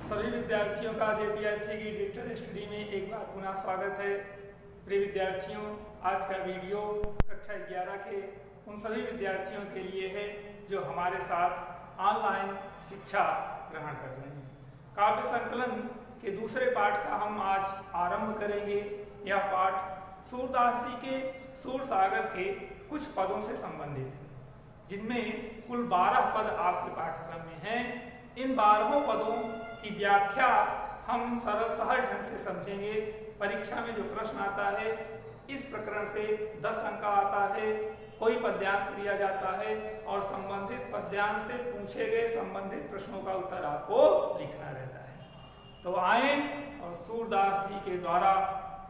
सभी विद्यार्थियों का जेपीएससी की डिजिटल स्टडी में एक बार पुनः स्वागत है। प्रिय विद्यार्थियों, आज का वीडियो कक्षा 11 के उन सभी विद्यार्थियों के लिए है जो हमारे साथ ऑनलाइन शिक्षा ग्रहण कर रहे हैं। काव्य संकलन के दूसरे पाठ का हम आज आरंभ करेंगे। यह पाठ सूरदास जी के सूरसागर के कुछ पदों से संबंधित है, जिनमें कुल 12 पद आपके पाठ्यक्रम में हैं। इन 12 पदों की व्याख्या हम सरल सहज ढंग से समझेंगे। परीक्षा में जो प्रश्न आता है, इस प्रकरण से 10 अंक का आता है। कोई पद्यांश दिया जाता है और संबंधित पद्यांश से पूछे गए संबंधित प्रश्नों का उत्तर आपको लिखना रहता है। तो आए और सूरदास जी के द्वारा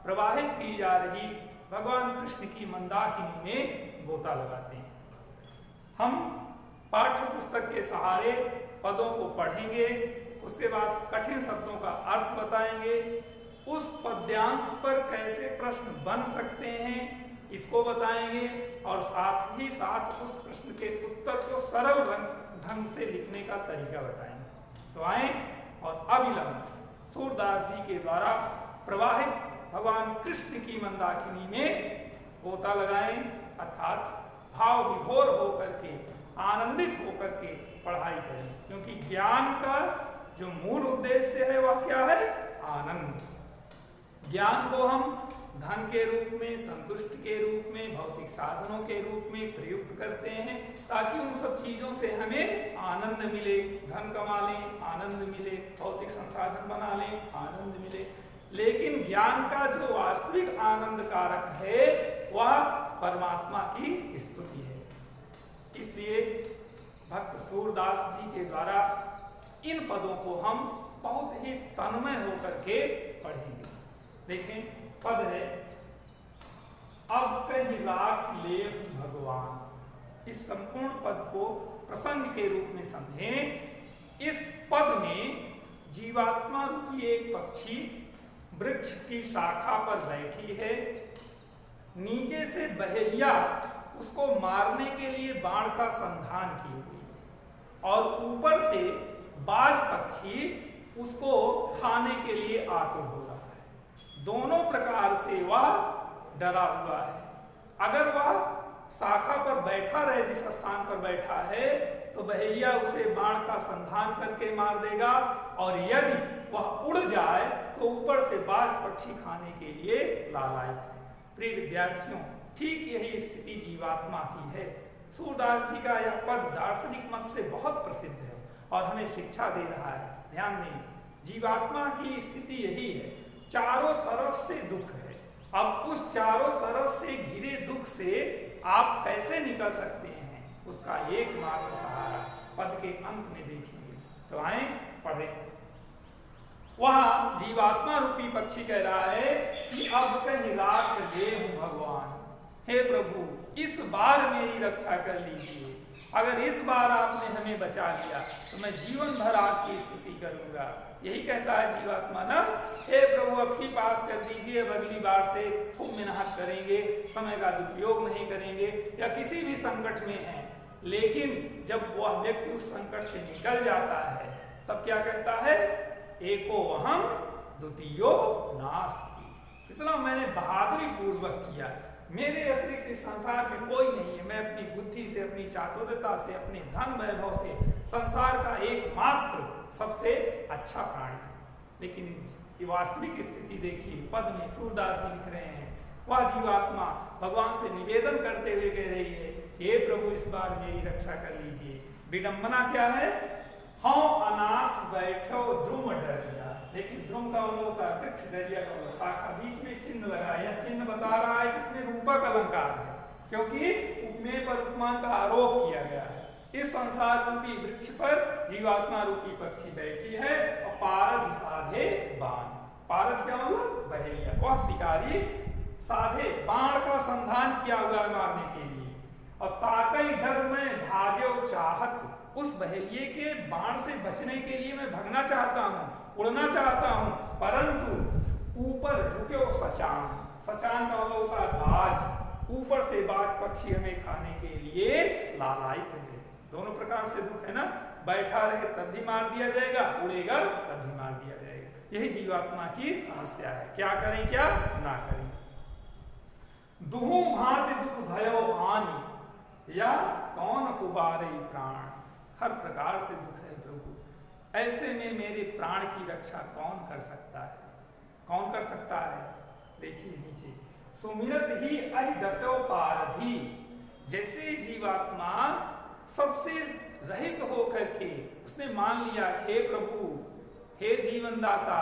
प्रवाहित की जा रही भगवान कृष्ण की मंदाकिनी में गोता लगाते हैं। हम पाठ्य पुस्तक के सहारे पदों को पढ़ेंगे, उसके बाद कठिन शब्दों का अर्थ बताएंगे, उस पद्यांश पर कैसे प्रश्न बन सकते हैं इसको बताएंगे और साथ ही साथ उस प्रश्न के उत्तर को सरल ढंग से लिखने का तरीका बताएंगे। तो आए और अविलंब सूरदास जी के द्वारा प्रवाहित भगवान कृष्ण की मंदाकिनी में गोता लगाएं, अर्थात भाव विभोर होकर के, आनंदित होकर के पढ़ाई करें, क्योंकि ज्ञान का जो मूल उद्देश्य है वह क्या है? आनंद। ज्ञान को हम धन के रूप में, संतुष्टि के रूप में, भौतिक साधनों के रूप में प्रयुक्त करते हैं ताकि उन सब चीजों से हमें आनंद मिले। धन कमा लें, आनंद मिले, भौतिक संसाधन बना लें, आनंद मिले। लेकिन ज्ञान का जो वास्तविक आनंद कारक है वह परमात्मा की स्तुति है। इसलिए भक्त सूरदास जी के द्वारा इन पदों को हम बहुत ही तन्मय होकर के पढ़ेंगे। देखें, पद है अब कहीं राख ले भगवान। इस संपूर्ण पद को प्रसंग के रूप में समझें। इस पद में जीवात्मा रूपी एक पक्षी वृक्ष की शाखा पर बैठी है। नीचे से बहेलिया उसको मारने के लिए बाण का संधान किए हुई है और ऊपर से बाज पक्षी उसको खाने के लिए आतुर हो रहा है। दोनों प्रकार से वह डरा हुआ है। अगर वह शाखा पर बैठा रहे, जिस स्थान पर बैठा है, तो बहेलिया उसे बाण का संधान करके मार देगा और यदि वह उड़ जाए तो ऊपर से बाज पक्षी खाने के लिए लालायित है। प्रिय विद्यार्थियों, ठीक यही स्थिति जीवात्मा की है। सूरदास जी का यह पद दार्शनिक मत से बहुत प्रसिद्ध है और हमें शिक्षा दे रहा है। ध्यान दें, जीवात्मा की स्थिति यही है, चारों तरफ से दुख है। अब उस चारों तरफ से घिरे दुख से आप कैसे निकल सकते हैं, उसका एकमात्र सहारा पद के अंत में देखेंगे। तो आए पढ़ें। वहां जीवात्मा रूपी पक्षी कह रहा है कि अब कहीं राख ले हूं भगवान, हे प्रभु इस बार मेरी रक्षा कर लीजिए। अगर इस बार आपने हमें बचा लिया तो मैं जीवन भर आपकी स्तुति करूंगा। यही कहता है जीवात्मा ना, हे प्रभु अब की पास कर दीजिए, अब अगली बार से खूब मेहनत करेंगे, समय का दुरुपयोग नहीं करेंगे या किसी भी संकट में है। लेकिन जब वह व्यक्ति उस संकट से निकल जाता है तब क्या कहता है? एको अहम द्वितीयो नास्ति। कितना मैंने बहादुरी पूर्वक किया, मेरे अतिरिक्त इस संसार में कोई नहीं है। मैं अपनी बुद्धि से, अपनी चातुर्यता से, अपने धन वैभव से संसार का एकमात्र सबसे अच्छा प्राणी है। लेकिन वास्तविक स्थिति देखिए, पद में सूरदास जी लिख रहे हैं, वह जीवात्मा भगवान से निवेदन करते हुए कह रही है, हे प्रभु इस बार मेरी रक्षा कर लीजिए। विडंबना क्या है? हाँ अनाथ बैठो ध्रुम डरिया। लेकिन ध्रुम का मतलब होता है वृक्ष, डरिया का मतलब शाखा, बीच में चिन्ह लगा। यह चिन्ह बता रहा है कि इसमें रूपक अलंकार है, क्योंकि उपमेय पर उपमान का आरोप किया गया है। इस संसार रूपी वृक्ष पर जीवात्मा रूपी पक्षी बैठी है और पारज साधे बाण। पारज क्या मतलब? बहेलिया। वह शिकारी साधे बाण का संधान किया हुआ मारने के लिए। और ताकई डर में भाजो चाहत, उस बहेलिये के बाण से बचने के लिए मैं भगना चाहता हूँ, उड़ना चाहता हूँ, परंतु ऊपर ढुके सचान। सचान का मतलब होता है बाज। ऊपर से बाज पक्षी हमें खाने के लिए लालायित है। दोनों प्रकार से दुख है ना, बैठा रहे तब भी मार दिया जाएगा, उड़ेगा तब भी मार यही जीवात्मा की समस्या है। क्या करें क्या ना करें। दुहु भांति दुख भयो आनी, या कौन उबारे प्राण। हर प्रकार से दुख है प्रभु, ऐसे में मेरे प्राण की रक्षा कौन कर सकता है, कौन कर सकता है। देखिए नीचे, सुमिरत ही अहि दसो पारधी। जैसे जीवात्मा सबसे रहित होकर के उसने मान लिया हे प्रभु, हे जीवन दाता,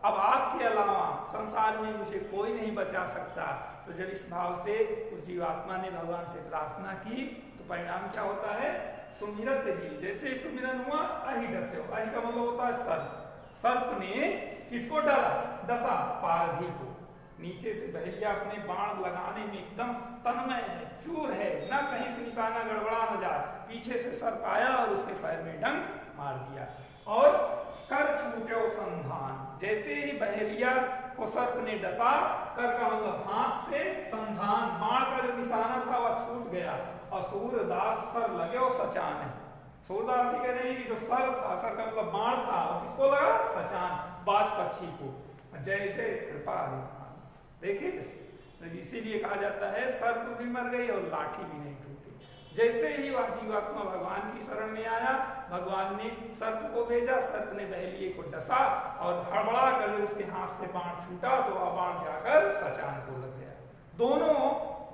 अब आपके अलावा संसार में मुझे कोई नहीं बचा सकता। तो जब इस भाव से उस जीवात्मा ने भगवान से प्रार्थना की तो परिणाम क्या होता है। सुमिरत ही, जैसे सुमिरन हुआ अहि डस्यो, अहि का मतलब होता है सर्प। सर्प ने किसको डरा, डसा पारधी को। नीचे से बहेलिया अपने बाण लगाने में एकदम तन्मय है, चूर है, ना कहीं से निशाना गड़बड़ा न जाए। पीछे से सर्प आया और उसके पैर में डंक मार दिया और कर छूटे संधान। जैसे ही बहेलिया को सर्प ने डसा, कर का मतलब हाथ से, संधान बाण का जो निशाना था वह छूट गया और सूरदास सर लगे और सचान है। सूरदास ही कह रहे हैं कि जो सर था, सर का मतलब बाण था, किसको लगा, सचान, बाज पक्षी को। जय जय कृपा निधान। देखिए इसीलिए कहा जाता है सर्प भी मर गई और लाठी भी नहीं टूटी। जैसे ही वह जीवात्मा भगवान की शरण में आया, भगवान ने सर्प को भेजा, सर्प ने बहेलिए को डसा और हड़बड़ा कर उसके हाथ से बाण छूटा तो वह बाण जाकर सचान को लग गया। दोनों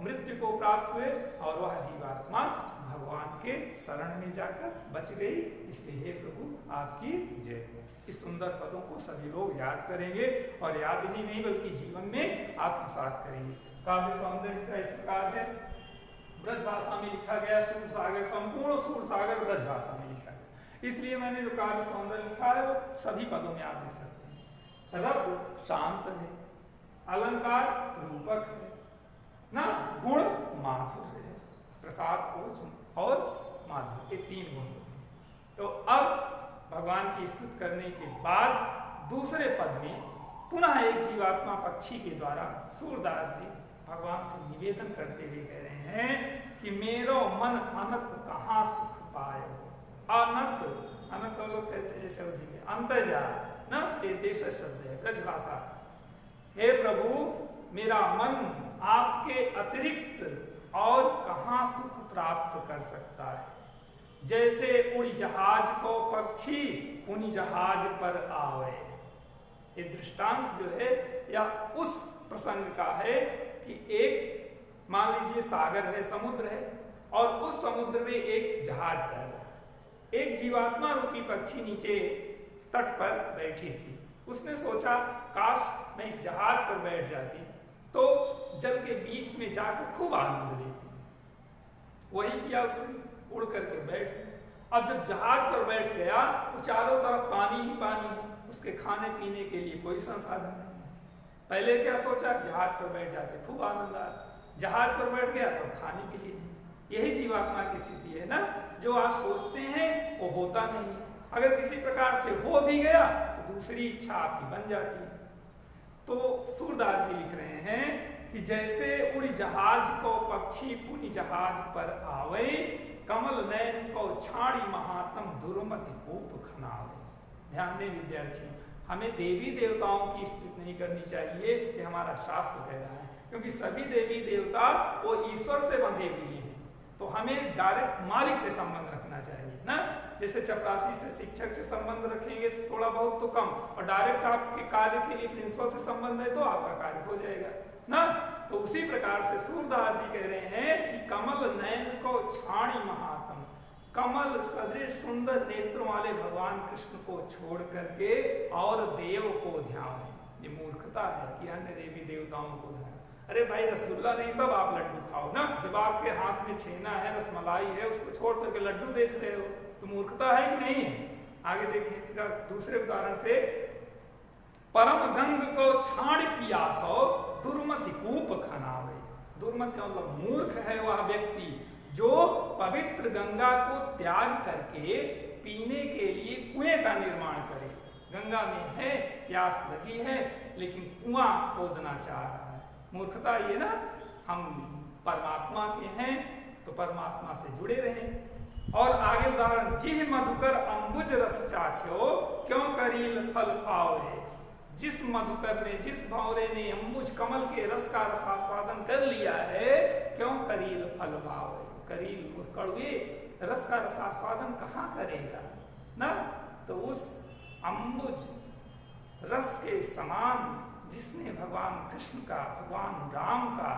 मृत्यु को प्राप्त हुए और वह जीवात्मा भगवान के शरण में जाकर बच गई। इसलिए हे प्रभु आपकी जय। इस सुंदर पदों को सभी लोग याद करेंगे और याद ही नहीं बल्कि जीवन में आत्मसात करेंगे। काव्य सौंदर्य का इस प्रकार है, ब्रज भाषा में लिखा गया सूर सागर, संपूर्ण सूर सागर ब्रज भाषा में लिखा गया। इसलिए मैंने जो काव्य सौंदर्य लिखा है वो सभी पदों में आप लिख सकते हैं। रस शांत है, अलंकार रूपक है ना, गुण माधुर्य है, प्रसाद ओज और माधुर्य, ये 3 गुण होते हैं। तो अब भगवान की स्तुति करने के बाद दूसरे पद में पुनः एक जीवात्मा पक्षी के द्वारा सूरदास जी भगवान से निवेदन करते हुए कह रहे हैं कि मेरो मन अनत कहाँ सुख पाए। अनत, अनत का लोग कहते हैं जैसे अवधि में अंतजा न, ये देश शब्द है ब्रज भाषा। हे प्रभु मेरा मन आपके अतिरिक्त और कहाँ सुख प्राप्त कर सकता है। जैसे उड़ी जहाज को पक्षी पुनि जहाज पर आवे। ये दृष्टांत जो है या उस प्रसंग का है कि एक मान लीजिए सागर है, समुद्र है और उस समुद्र में एक जहाज तैर रहा है। एक जीवात्मा रूपी पक्षी नीचे तट पर बैठी थी। उसने सोचा काश मैं इस जहाज पर बैठ जाती तो जल के बीच में जाकर खूब आनंद लेती। वही किया उसने, उड़ करके बैठ गया। अब जब जहाज पर बैठ गया तो चारों तरफ पानी ही पानी है, उसके खाने पीने के लिए कोई संसाधन नहीं है। पहले क्या सोचा, जहाज पर बैठ जाते खूब आनंद आया। जहाज पर बैठ गया तो खाने के लिए नहीं। यही जीवात्मा की स्थिति है ना, जो आप सोचते हैं वो होता नहीं है। अगर किसी प्रकार से हो भी गया तो दूसरी इच्छा आपकी बन जाती है। तो सूरदास जी लिख रहे हैं कि जैसे उड़ी जहाज को पक्षी पुनि जहाज पर आवे, कमल नयन को छाड़ी महात्म दुर्मति कूप खनावे। ध्यान दें विद्यार्थियों, हमें देवी देवताओं की स्तुति नहीं करनी चाहिए, ये हमारा शास्त्र कह रहा है, क्योंकि सभी देवी देवता वो ईश्वर से बंधे हुए हैं। तो हमें डायरेक्ट मालिक से संबंध रखना चाहिए ना। जैसे चपरासी से शिक्षक से संबंध रखेंगे थोड़ा बहुत तो कम, और डायरेक्ट आपके कार्य के लिए प्रिंसिपल से संबंध है तो आपका कार्य हो जाएगा ना। तो उसी प्रकार से सूरदास जी कह रहे हैं कि कमल नयन को छाड़ी महात्म, कमल सदृश सुंदर नेत्र वाले भगवान कृष्ण को छोड़ करके और देव को ध्यान। ये मूर्खता है कि अन्य देवी देवताओं को ध्यान। अरे भाई रसगुल्ला नहीं तब आप लड्डू खाओ ना। जब आपके हाथ में छेना है, रसमलाई है, उसको छोड़ करके लड्डू देख रहे हो तो मूर्खता है कि नहीं है। आगे देखिए दूसरे उदाहरण से, परम गंग को छाड़ पियासो दुर्मति कूप खनावे। दुर्मति मतलब मूर्ख है वह व्यक्ति जो पवित्र गंगा को त्याग करके पीने के लिए कुएं का निर्माण करे। गंगा में है, प्यास लगी है, लेकिन कुआं खोदना चाह रहा है। मूर्खता ये ना। हम परमात्मा के हैं तो परमात्मा से जुड़े रहें। और आगे उदाहरण, जिह मधुकर अंबुज रस चाख्यो क्यों करील फल पावे। जिस मधुकर ने, जिस भंवरे ने अंबुज कमल के रस का रसास्वादन कर लिया है, क्यों करील फल भाव, करील उस कड़वे रस का रसास्वादन कहाँ करेगा ना। तो उस अंबुज रस के समान जिसने भगवान कृष्ण का, भगवान राम का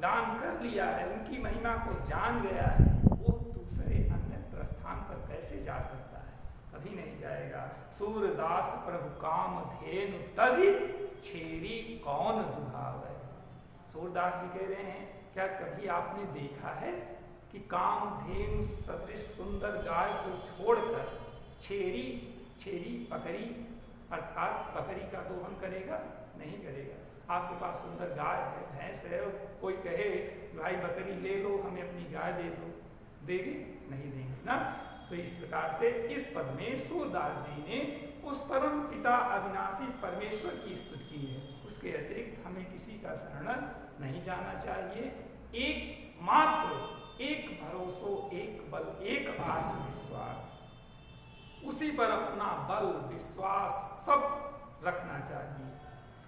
गान कर लिया है, उनकी महिमा को जान गया है, वो दूसरे अन्यत्र स्थान पर कैसे जा सकता है? कभी नहीं जाएगा। सूरदास प्रभु काम धेनु तधि छेरी कौन दुभावे। सूरदास जी कह रहे हैं, क्या कभी आपने देखा है कि कामधेनु सदृश सुंदर गाय को छोड़कर छेरी, छेरी बकरी अर्थात बकरी का दोहन करेगा? नहीं करेगा। आपके पास सुंदर गाय है, भैंस है, और कोई कहे भाई बकरी ले लो, हमें अपनी गाय दे दो, देंगे? नहीं देंगे ना। तो इस प्रकार से इस पद में सूरदास जी ने उस परम पिता अविनाशी परमेश्वर की स्तुति की है। उसके अतिरिक्त हमें किसी का शरण नहीं जाना चाहिए। एक मात्र, एक भरोसो, एक बल, एक आस विश्वास, उसी पर अपना बल विश्वास सब रखना चाहिए।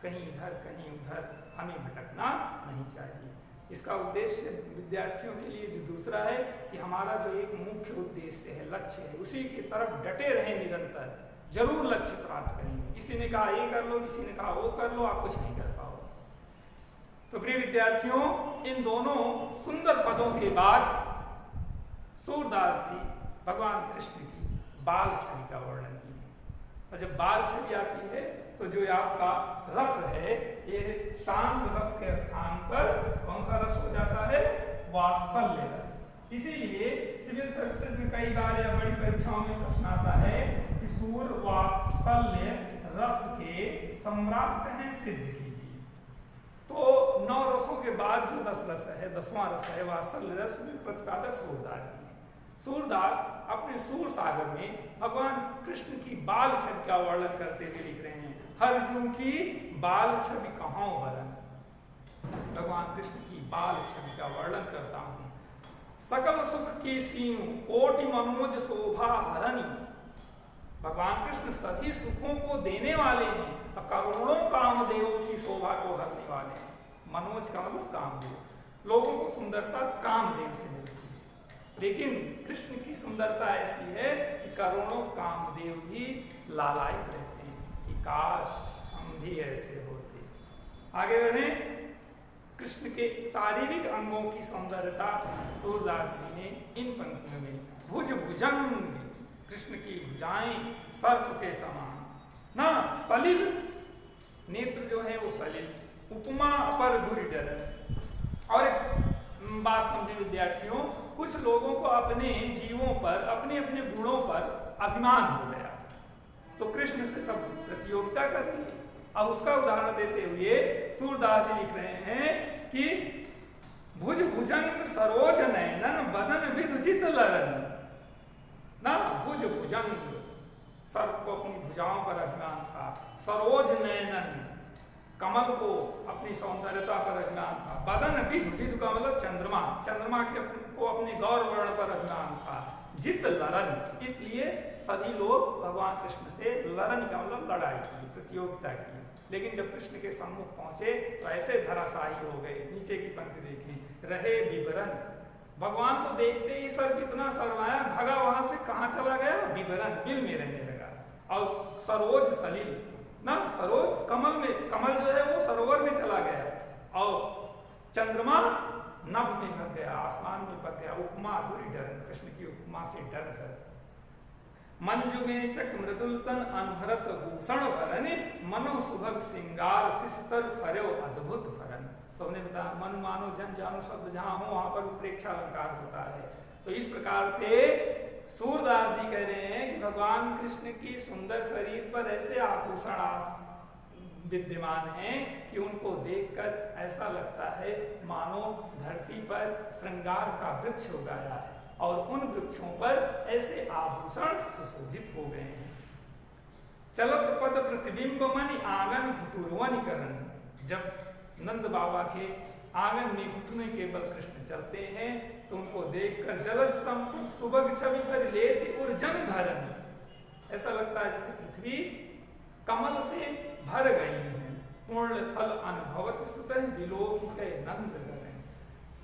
कहीं इधर कहीं उधर हमें भटकना नहीं चाहिए। इसका उद्देश्य विद्यार्थियों के लिए जो दूसरा है कि हमारा जो एक मुख्य उद्देश्य है, लक्ष्य है, उसी की तरफ डटे रहें निरंतर, जरूर लक्ष्य प्राप्त करेंगे। किसी ने कहा ये कर लो, किसी ने कहा वो कर लो, आप कुछ नहीं कर पाओगे। तो प्रिय विद्यार्थियों, इन दोनों सुंदर पदों के बाद सूरदास जी भगवान कृष्ण की बाल छवि का वर्णन किए। और जब बाल छवि आती है तो जो आपका रस है, ये शांत रस के स्थान पर कौन सा रस हो जाता है? वात्सल्य रस। इसीलिए सिविल सर्विसेज में कई बार या बड़ी परीक्षाओं में प्रश्न आता है कि सूर वात्सल्य रस के सम्राट हैं, सिद्ध कीजिए। तो 9 रसों के बाद जो 10 रस है, 10वां रस है वात्सल्य रस, प्रतिपादक सूरदास जी। सूरदास अपने सूर सागर में भगवान कृष्ण की बाल छवि का वर्णन करते हुए लिख रहे हैं, हरजू की बाल छवि कहाँ वरन। भगवान कृष्ण की बाल छवि का वर्णन करता हूँ। सकल सुख की सीयू कोटि मनोज शोभा हरनी। भगवान कृष्ण सभी सुखों को देने वाले हैं, करोड़ों कामदेवों की शोभा को हरने वाले हैं। मनोज का मतलब कामदेव। लोगों को सुंदरता कामदेव से मिलती है, लेकिन कृष्ण की सुंदरता ऐसी है कि करोड़ों कामदेव भी लालायित रहते हैं कि काश हम भी ऐसे होते। आगे बढ़ें। कृष्ण के शारीरिक अंगों की सौंदर्यता सूरदास जी ने इन पंक्तियों में, भुज भुजंग, कृष्ण की भुजाएं सर्प के समान, ना सलिल, नेत्र जो है वो सलिल, उपमा अपर दुर्डर। और बात समझे विद्यार्थियों, कुछ लोगों को अपने जीवों पर, अपने अपने गुणों पर अभिमान हो गया, तो कृष्ण से सब प्रतियोगिता कर ली। अब उसका उदाहरण देते हुए सूरदास जी लिख रहे हैं कि भुज भुजंग सरोज नयनन बदन विदुचित लरन। ना भुज भुजंग, सर्प को अपनी भुजाओं पर अभिमान था। सरोज नयनन, कमल को अपनी सौंदर्यता पर अभिमान था। बदन विधु, विधु का मतलब चंद्रमा, चंद्रमा के को अपने गौर वर्ण पर अभिमान था। जित लरन, इसलिए सभी लोग भगवान कृष्ण से लरन का मतलब लड़ाई की, प्रतियोगिता की। लेकिन जब कृष्ण के सम्मुख पहुंचे तो ऐसे धराशायी हो गए। नीचे की पंक्ति देखें, रहे विवरण, भगवान को देखते ही सर्प इतना शर्माया, भगा, वहां से कहाँ चला गया? विवरण, बिल में रहने लगा। और सरोज सलिल, ना सरोज कमल में, कमल जो है वो सरोवर में चला गया। और चंद्रमा नभ में भग गया, आसमान में भग गया। उपमा धुरी डर, कृष्ण की उपमा से डर कर। मंजु में चक मृदुल तन अनहरत भूषण फरन, मनो सुभग सिंगार शिस्तर फर्यो अद्भुत फरन। तो हमने बताया मन मानो जन जानो शब्द जहां हो वहां पर प्रेक्षा अलंकार होता है। तो इस प्रकार से सूरदास जी कह रहे हैं कि भगवान कृष्ण की सुंदर शरीर पर ऐसे आभूषण विद्यमान हैं कि उनको देखकर ऐसा लगता है मानो धरती पर श्रृंगार का वृक्ष उगाया है और उन वृक्षों पर ऐसे आभूषण सुशोभित हो गए हैं। चलत पद प्रतिबिंब मनि आंगन घुटुरवन करन। जब नंद बाबा के आंगन में घुटने के बल कृष्ण चलते हैं तो उनको देखकर जलज संपुट सुबग छवि भर लेति उर्जन धरन। ऐसा लगता है जैसे पृथ्वी कमल से भर गई हैं। पूर्ण फल अनुभवत सुतः विलोकित नंद गगन।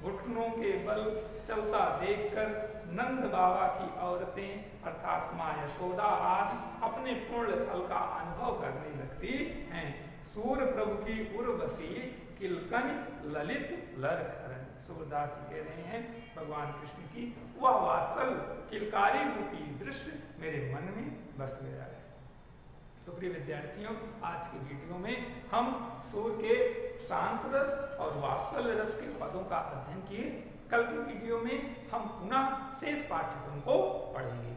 घुटनों के बल चलता देखकर नंद बाबा की औरतें अर्थात माँ यशोदा आदि अपने पूर्ण फल का अनुभव करने लगती हैं। सूर प्रभु की उर्वशी किलकन ललित लरखरन। सूरदास कह रहे हैं भगवान कृष्ण की वह वात्सल किलकारी रूपी दृश्य मेरे मन में बस गया है। तो प्रिय विद्यार्थियों, आज के वीडियो में हम सूर के शांत रस और वात्सल्य रस के पदों का अध्ययन किए। कल के वीडियो में हम पुनः शेष पाठ्यक्रम को पढ़ेंगे।